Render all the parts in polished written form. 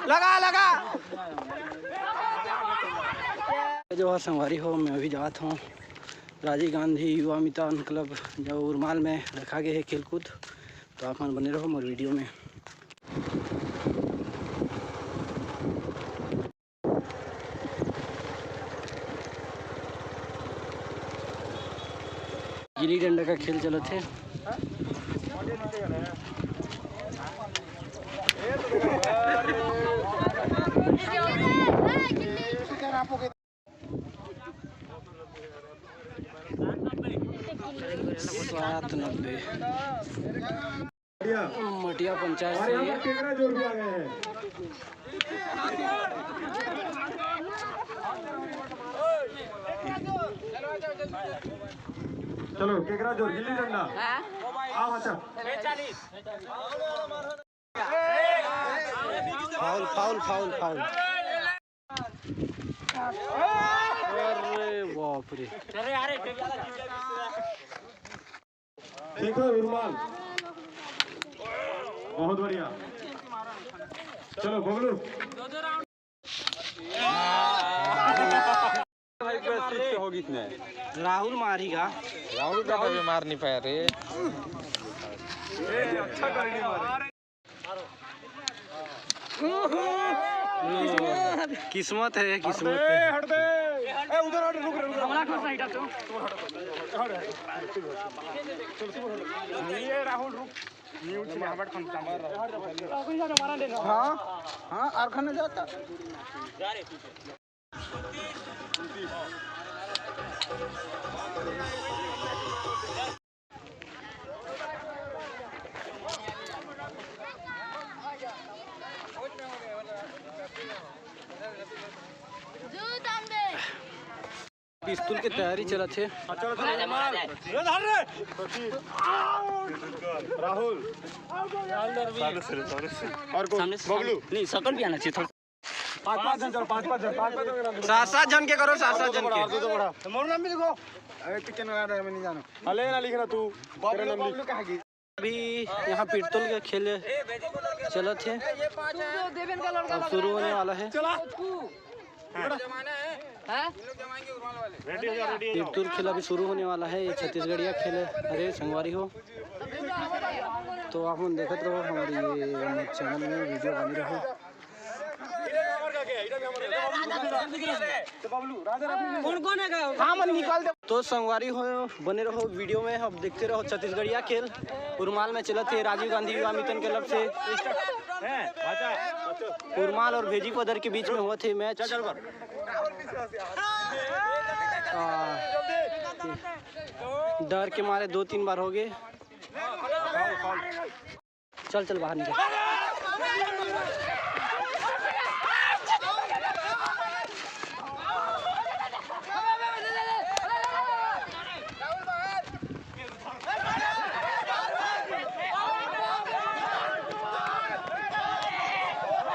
लगा लगा जो संगवारी हो, मैं अभी जाता हूँ राजीव गांधी युवा मितान क्लब जो उरमाल में रखा गया है खेलकूद। तो आप बने रहो मोर वीडियो में। गिल्ली डंडा का खेल चला थे। मटिया पंचायत से चलो केकरा जोर गिल्ली डंडा आओ अच्छा फाउल फाउल फाउल फाउल। अरे बाप रे, देखो रुमाल बहुत बढ़िया। चलो बबलू होगी इसमें राहुल मारेगा। राहुल का भी मार नहीं पाया रे। अच्छा करनी किस्मत है किस्मत है। हट दे उधर हट रुक ये राहुल रुक हाँ हाँ और खाना जाता पिस्तौल की तैयारी चला थे। राहुल और बबलू नहीं सकल भी आना चाहिए। पाँच जन 7 जन के करो, 7 जन के। मोर नाम भी लिखो। अरे तू क्या मैं नहीं जानो। अले ना लिखना तू। बबलू कहाँ गई? अभी यहाँ पिस्तौल का खेल चला थे, अब शुरू होने वाला है। पिस्तौल खेल अभी शुरू होने वाला है। ये छत्तीसगढ़िया खेल है। अरे संगवारी हो तो आप देखते रहो हमारी ये चैनल में वीडियो बनी रहो। तो संगवारी हो बने रहो वीडियो में। अब देखते रहो छत्तीसगढ़िया खेल उरमाल में चला थे। राजीव गांधी युवा मितान क्लब से उरमाल और भेजी पदर के बीच में हुआ थे मैच। डर के मारे 2-3 बार हो गए। चल चल बाहर निकल।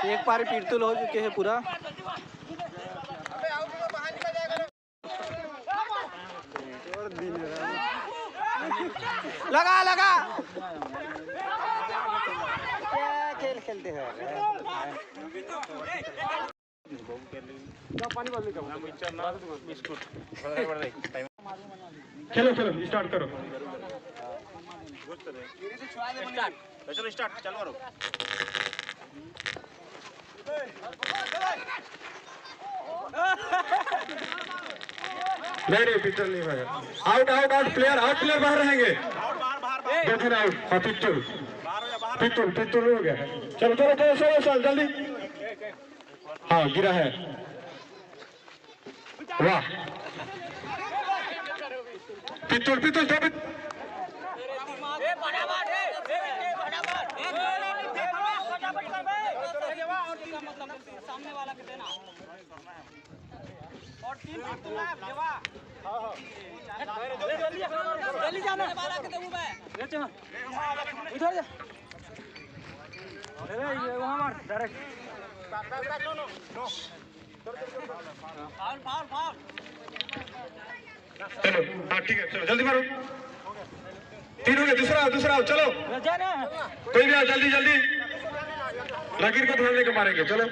एक पारी पिस्तौल हो चुके हैं पूरा। लगा लगा क्या खेल खेलते हैं। चलो चलो स्टार्ट करो। चलो स्टार्ट चल मारो। नहीं पिक्चर नहीं भाई। आउट आउट आउट प्लेयर बाहर रहेंगे। देखो आउट। हाँ पिस्तौल हो गया। चलो चलो चलो चलो चलो जल्दी। हाँ गिरा है। वाह पिस्तौल सामने वाला के देना और 3 जल्दी जाना वाला के देबू मैं उधर जा। अरे ये वहां मार डायरेक्ट फाउल। चलो हाँ ठीक है चलो जल्दी मारो। 3 हो गए। दूसरा चलो कोई भी आओ जल्दी लकीर को ध्यान देकर मारेंगे। चलो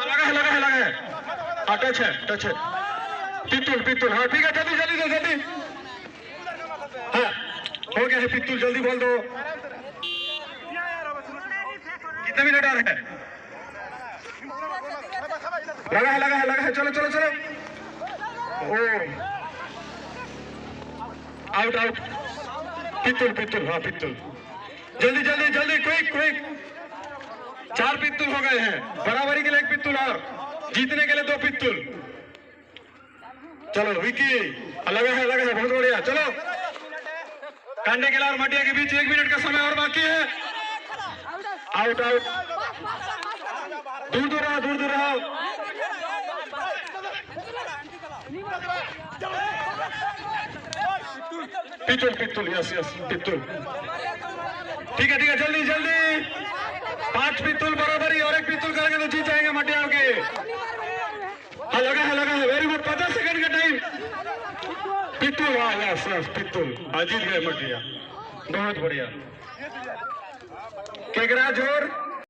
लगा है हाँ टच है पित्तुल हाँ ठीक है जल्दी हाँ हो गया है पित्तुल जल्दी बोल दो कितने मिनट आ रहे हैं लगा है चलो ओ आउट पित्तुल हाँ पित्तुल जल्दी क्विक 4 पित्तुल हो गए हैं बराबरी के लिए 1 पित्तुल और जीतने के लिए 2 पित्तुल। चलो विकी लगा है बहुत बढ़िया। चलो कांडे केला और मटिया के बीच 1 मिनट का समय और बाकी है। आउट दूर रहो पित्तुल यस पित्तुल ठीक है जल्दी 5 पित्तुल बराबरी और 1 पित्तुल करेंगे तो जीत जाएंगे मटिया के। हाँ लगा है वेरी गुड 50 सेकंड का टाइम पित्तुल हाँ यस पित्तुल हाँ जीत गए मटिया बहुत बढ़िया केकरा जोर